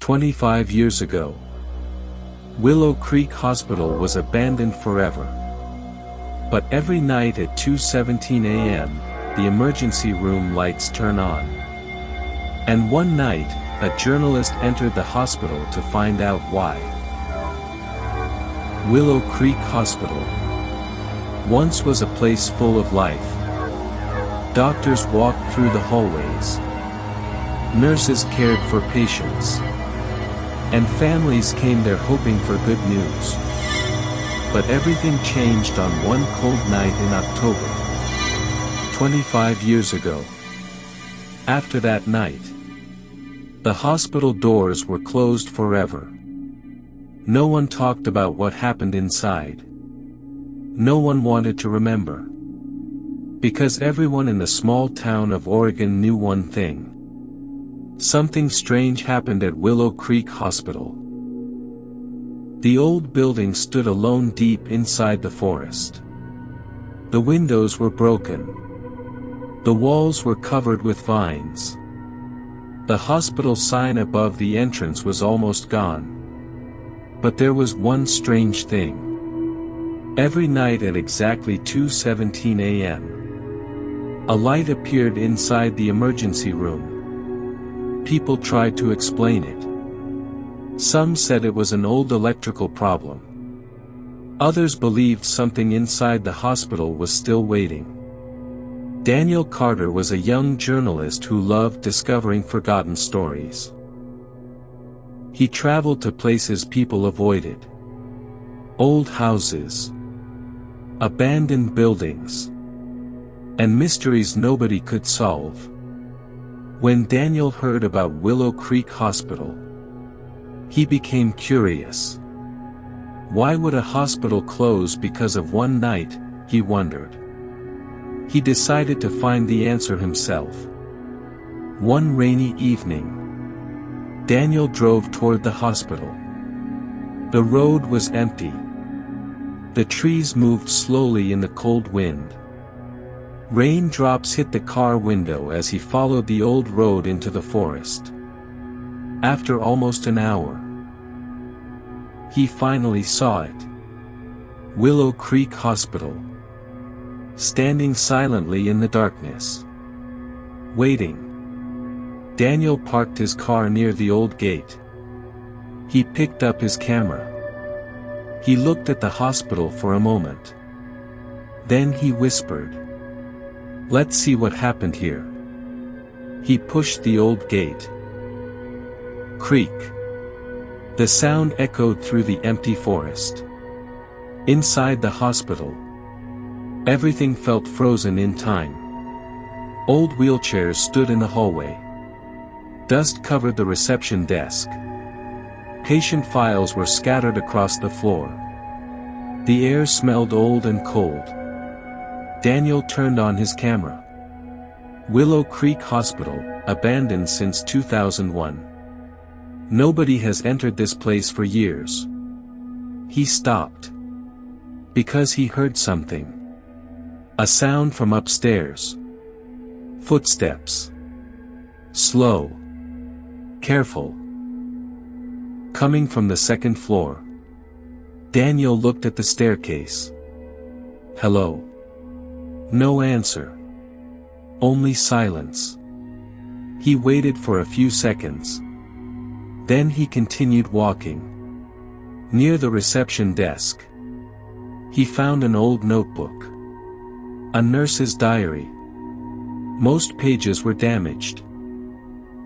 25 years ago. Willow Creek Hospital was abandoned forever. But every night at 2:17 a.m., the emergency room lights turn on. And one night, a journalist entered the hospital to find out why. Willow Creek Hospital once was a place full of life. Doctors walked through the hallways. Nurses cared for patients. And families came there hoping for good news. But everything changed on one cold night in October, 25 years ago. After that night, the hospital doors were closed forever. No one talked about what happened inside. No one wanted to remember. Because everyone in the small town of Oregon knew one thing. Something strange happened at Willow Creek Hospital. The old building stood alone deep inside the forest. The windows were broken. The walls were covered with vines. The hospital sign above the entrance was almost gone. But there was one strange thing. Every night at exactly 2:17 a.m., a light appeared inside the emergency room. People tried to explain it. Some said it was an old electrical problem. Others believed something inside the hospital was still waiting. Daniel Carter was a young journalist who loved discovering forgotten stories. He traveled to places people avoided. Old houses, abandoned buildings, and mysteries nobody could solve. When Daniel heard about Willow Creek Hospital, he became curious. Why would a hospital close because of one night, he wondered. He decided to find the answer himself. One rainy evening, Daniel drove toward the hospital. The road was empty. The trees moved slowly in the cold wind. Raindrops hit the car window as he followed the old road into the forest. After almost an hour, he finally saw it. Willow Creek Hospital. Standing silently in the darkness. Waiting. Daniel parked his car near the old gate. He picked up his camera. He looked at the hospital for a moment. Then he whispered, "Let's see what happened here." He pushed the old gate. Creak. The sound echoed through the empty forest. Inside the hospital, everything felt frozen in time. Old wheelchairs stood in the hallway. Dust covered the reception desk. Patient files were scattered across the floor. The air smelled old and cold. Daniel turned on his camera. Willow Creek Hospital, abandoned since 2001. Nobody has entered this place for years. He stopped. Because he heard something. A sound from upstairs. Footsteps. Slow. Careful. Coming from the second floor. Daniel looked at the staircase. Hello. No answer. Only silence. He waited for a few seconds. Then he continued walking. Near the reception desk, he found an old notebook. A nurse's diary. Most pages were damaged.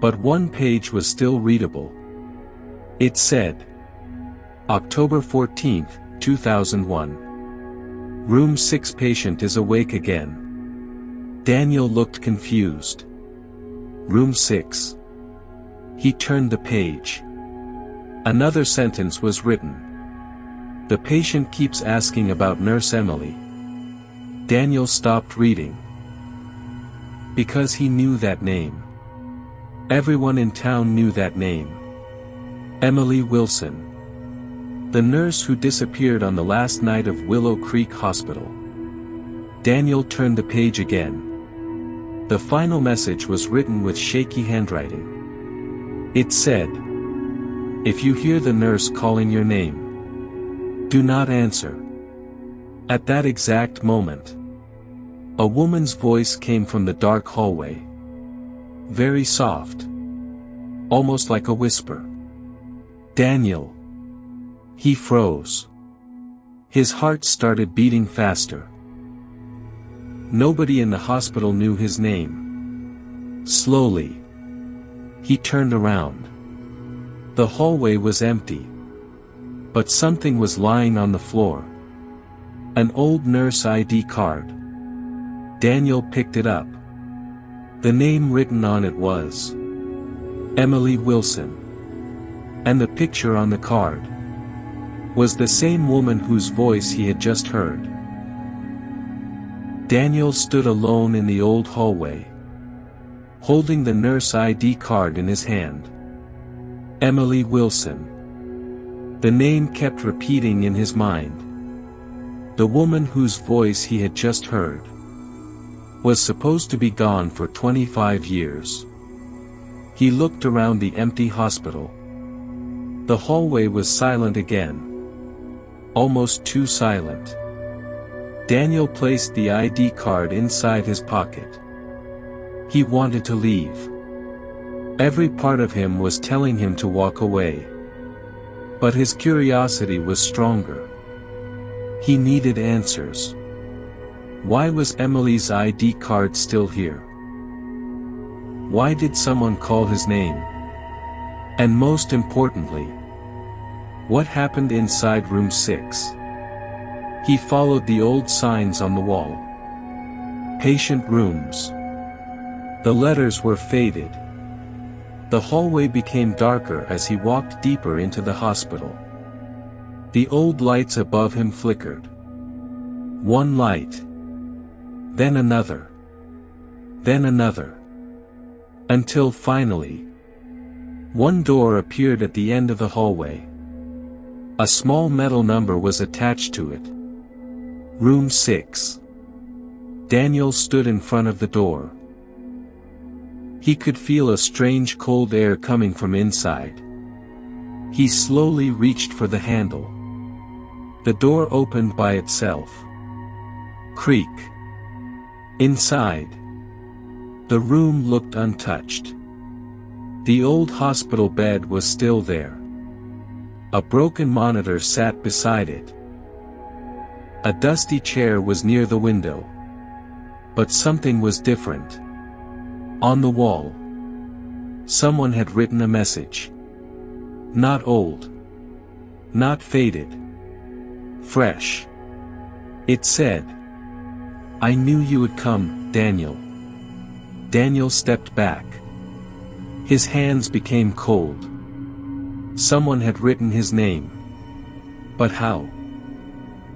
But one page was still readable. It said, October 14, 2001. Room 6 patient is awake again. Daniel looked confused. Room 6. He turned the page. Another sentence was written. The patient keeps asking about Nurse Emily. Daniel stopped reading. Because he knew that name. Everyone in town knew that name. Emily Wilson. The nurse who disappeared on the last night of Willow Creek Hospital. Daniel turned the page again. The final message was written with shaky handwriting. It said, If you hear the nurse calling your name, do not answer. At that exact moment, a woman's voice came from the dark hallway. Very soft. Almost like a whisper. Daniel. He froze. His heart started beating faster. Nobody in the hospital knew his name. Slowly, he turned around. The hallway was empty. But something was lying on the floor. An old nurse ID card. Daniel picked it up. The name written on it was Emily Wilson. And the picture on the card was the same woman whose voice he had just heard. Daniel stood alone in the old hallway, holding the nurse ID card in his hand. Emily Wilson. The name kept repeating in his mind. The woman whose voice he had just heard was supposed to be gone for 25 years. He looked around the empty hospital. The hallway was silent again. Almost too silent. Daniel placed the ID card inside his pocket. He wanted to leave. Every part of him was telling him to walk away. But his curiosity was stronger. He needed answers. Why was Emily's ID card still here? Why did someone call his name? And most importantly, what happened inside room 6? He followed the old signs on the wall. Patient rooms. The letters were faded. The hallway became darker as he walked deeper into the hospital. The old lights above him flickered. One light. Then another. Then another. Until finally, one door appeared at the end of the hallway. A small metal number was attached to it. Room 6. Daniel stood in front of the door. He could feel a strange cold air coming from inside. He slowly reached for the handle. The door opened by itself. Creak. Inside, the room looked untouched. The old hospital bed was still there. A broken monitor sat beside it. A dusty chair was near the window. But something was different. On the wall, someone had written a message. Not old. Not faded. Fresh. It said, "I knew you would come, Daniel." Daniel stepped back. His hands became cold. Someone had written his name. But how?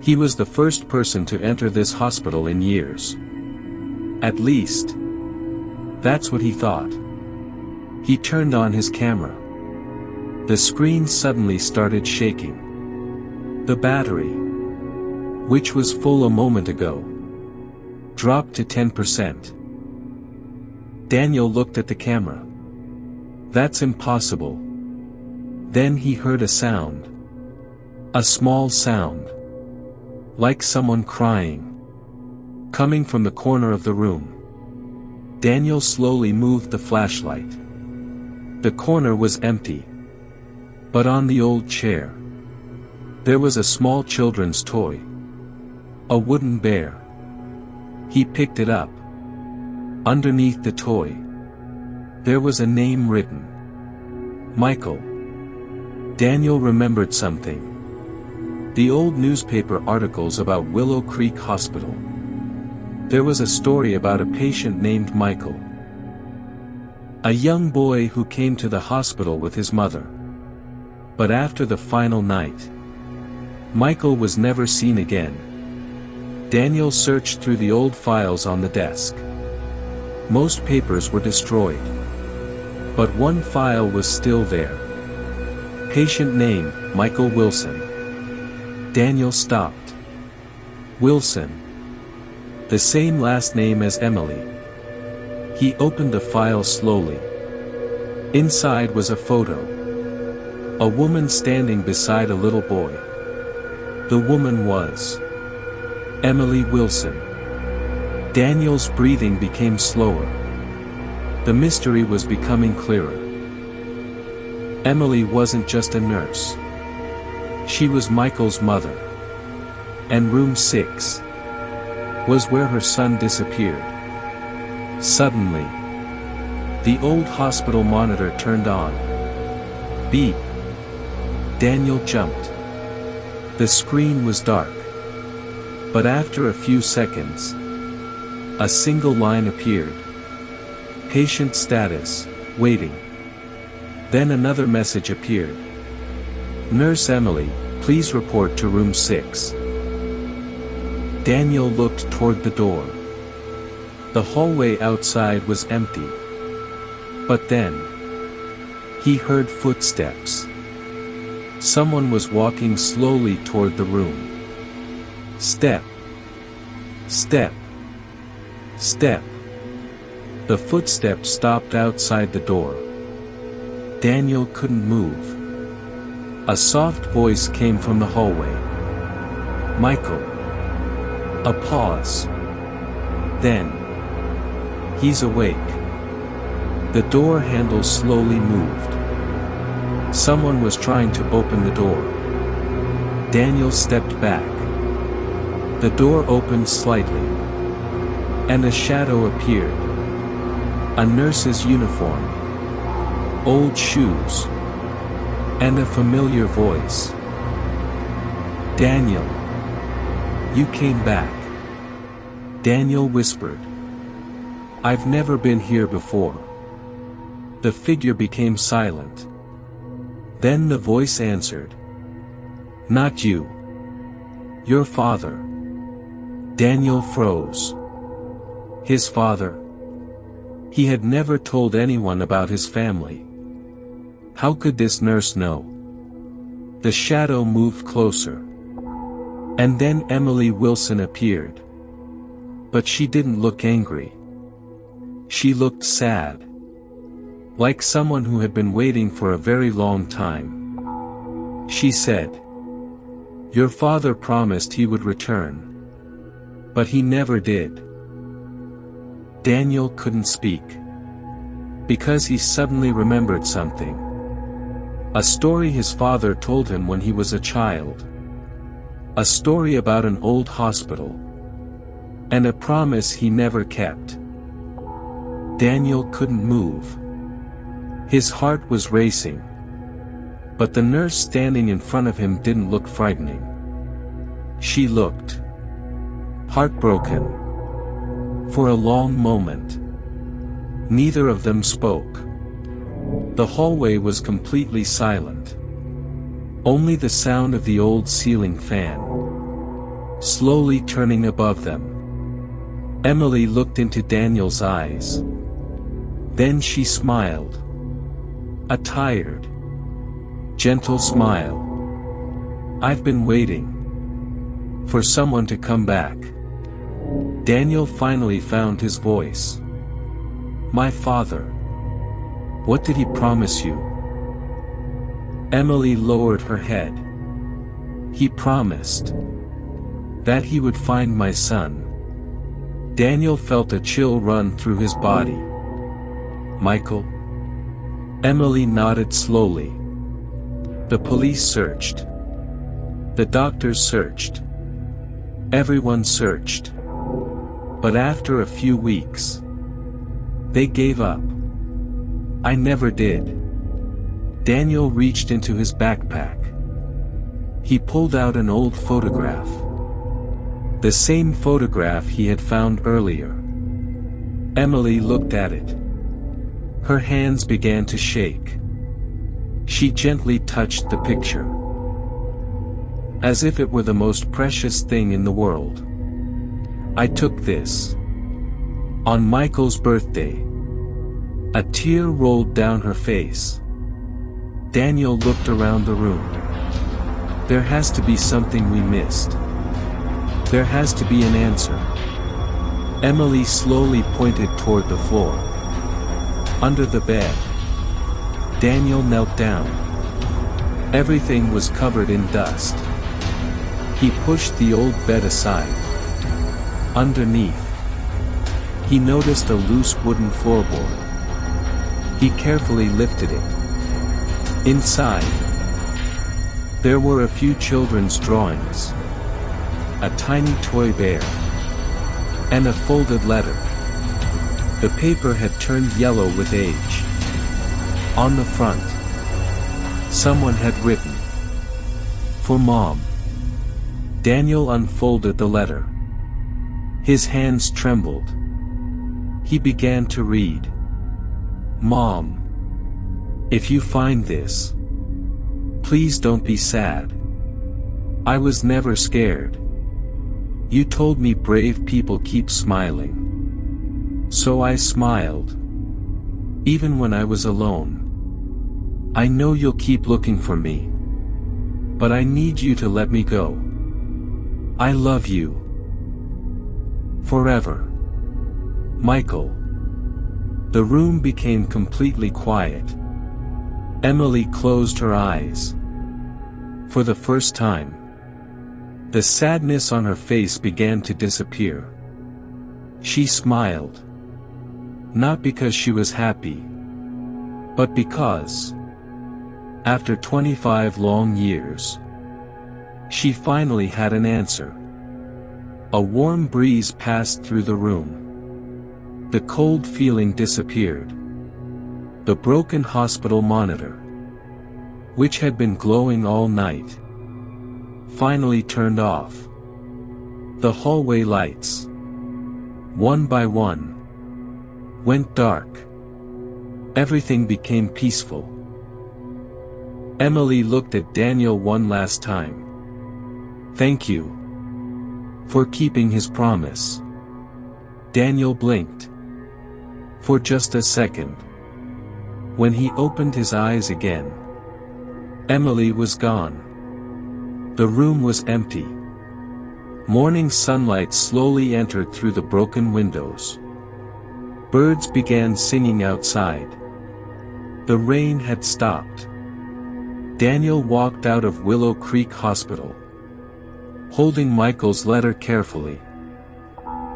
He was the first person to enter this hospital in years. At least, that's what he thought. He turned on his camera. The screen suddenly started shaking. The battery, which was full a moment ago, dropped to 10%. Daniel looked at the camera. That's impossible. Then he heard a sound. A small sound. Like someone crying. Coming from the corner of the room. Daniel slowly moved the flashlight. The corner was empty. But on the old chair, there was a small children's toy. A wooden bear. He picked it up. Underneath the toy, there was a name written. Michael. Daniel remembered something. The old newspaper articles about Willow Creek Hospital. There was a story about a patient named Michael. A young boy who came to the hospital with his mother. But after the final night, Michael was never seen again. Daniel searched through the old files on the desk. Most papers were destroyed. But one file was still there. Patient name, Michael Wilson. Daniel stopped. Wilson. The same last name as Emily. He opened the file slowly. Inside was a photo. A woman standing beside a little boy. The woman was Emily Wilson. Daniel's breathing became slower. The mystery was becoming clearer. Emily wasn't just a nurse. She was Michael's mother. And room 6 was where her son disappeared. Suddenly, the old hospital monitor turned on. Beep. Daniel jumped. The screen was dark. But after a few seconds, a single line appeared. Patient status, waiting. Then another message appeared. Nurse Emily, please report to room 6. Daniel looked toward the door. The hallway outside was empty. But then, he heard footsteps. Someone was walking slowly toward the room. Step. Step. Step. The footsteps stopped outside the door. Daniel couldn't move. A soft voice came from the hallway. Michael. A pause. Then, he's awake. The door handle slowly moved. Someone was trying to open the door. Daniel stepped back. The door opened slightly. And a shadow appeared. A nurse's uniform. Old shoes. And a familiar voice. Daniel. You came back. Daniel whispered. I've never been here before. The figure became silent. Then the voice answered. Not you. Your father. Daniel froze. His father. He had never told anyone about his family. How could this nurse know? The shadow moved closer. And then Emily Wilson appeared. But she didn't look angry. She looked sad. Like someone who had been waiting for a very long time. She said, Your father promised he would return. But he never did. Daniel couldn't speak. Because he suddenly remembered something. A story his father told him when he was a child. A story about an old hospital. And a promise he never kept. Daniel couldn't move. His heart was racing. But the nurse standing in front of him didn't look frightening. She looked heartbroken. For a long moment, neither of them spoke. The hallway was completely silent. Only the sound of the old ceiling fan, slowly turning above them. Emily looked into Daniel's eyes. Then she smiled. A tired, gentle smile. I've been waiting for someone to come back. Daniel finally found his voice. My father. What did he promise you? Emily lowered her head. He promised that he would find my son. Daniel felt a chill run through his body. Michael? Emily nodded slowly. The police searched. The doctors searched. Everyone searched. But after a few weeks, they gave up. I never did. Daniel reached into his backpack. He pulled out an old photograph. The same photograph he had found earlier. Emily looked at it. Her hands began to shake. She gently touched the picture. As if it were the most precious thing in the world. I took this on Michael's birthday. A tear rolled down her face. Daniel looked around the room. There has to be something we missed. There has to be an answer. Emily slowly pointed toward the floor. Under the bed. Daniel knelt down. Everything was covered in dust. He pushed the old bed aside. Underneath, he noticed a loose wooden floorboard. He carefully lifted it. Inside, there were a few children's drawings, a tiny toy bear, and a folded letter. The paper had turned yellow with age. On the front, someone had written, "For Mom." Daniel unfolded the letter. His hands trembled. He began to read. "Mom, if you find this, please don't be sad. I was never scared. You told me brave people keep smiling. So I smiled. Even when I was alone. I know you'll keep looking for me. But I need you to let me go. I love you. Forever. Michael." The room became completely quiet. Emily closed her eyes. For the first time, the sadness on her face began to disappear. She smiled. Not because she was happy, but because, after 25 long years, she finally had an answer. A warm breeze passed through the room. The cold feeling disappeared. The broken hospital monitor, which had been glowing all night, finally turned off. The hallway lights, one by one, went dark. Everything became peaceful. Emily looked at Daniel one last time. "Thank you for keeping his promise." Daniel blinked. For just a second. When he opened his eyes again, Emily was gone. The room was empty. Morning sunlight slowly entered through the broken windows. Birds began singing outside. The rain had stopped. Daniel walked out of Willow Creek Hospital, holding Michael's letter carefully.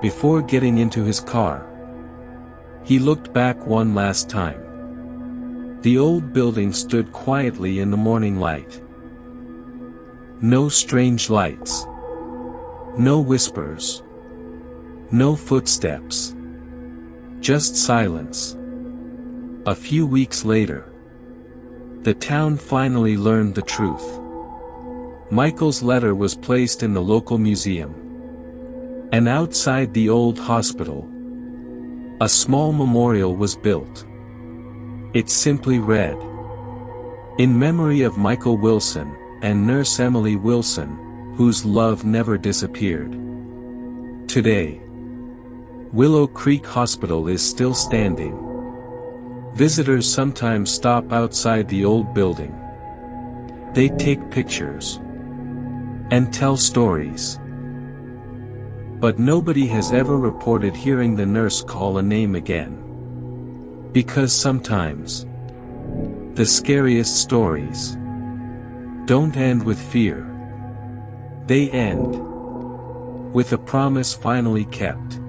Before getting into his car, he looked back one last time. The old building stood quietly in the morning light. No strange lights. No whispers. No footsteps. Just silence. A few weeks later, the town finally learned the truth. Michael's letter was placed in the local museum. And outside the old hospital, a small memorial was built. It simply read, "In memory of Michael Wilson, and Nurse Emily Wilson, whose love never disappeared." Today, Willow Creek Hospital is still standing. Visitors sometimes stop outside the old building. They take pictures and tell stories. But nobody has ever reported hearing the nurse call a name again. Because sometimes, the scariest stories don't end with fear. They end with a promise finally kept.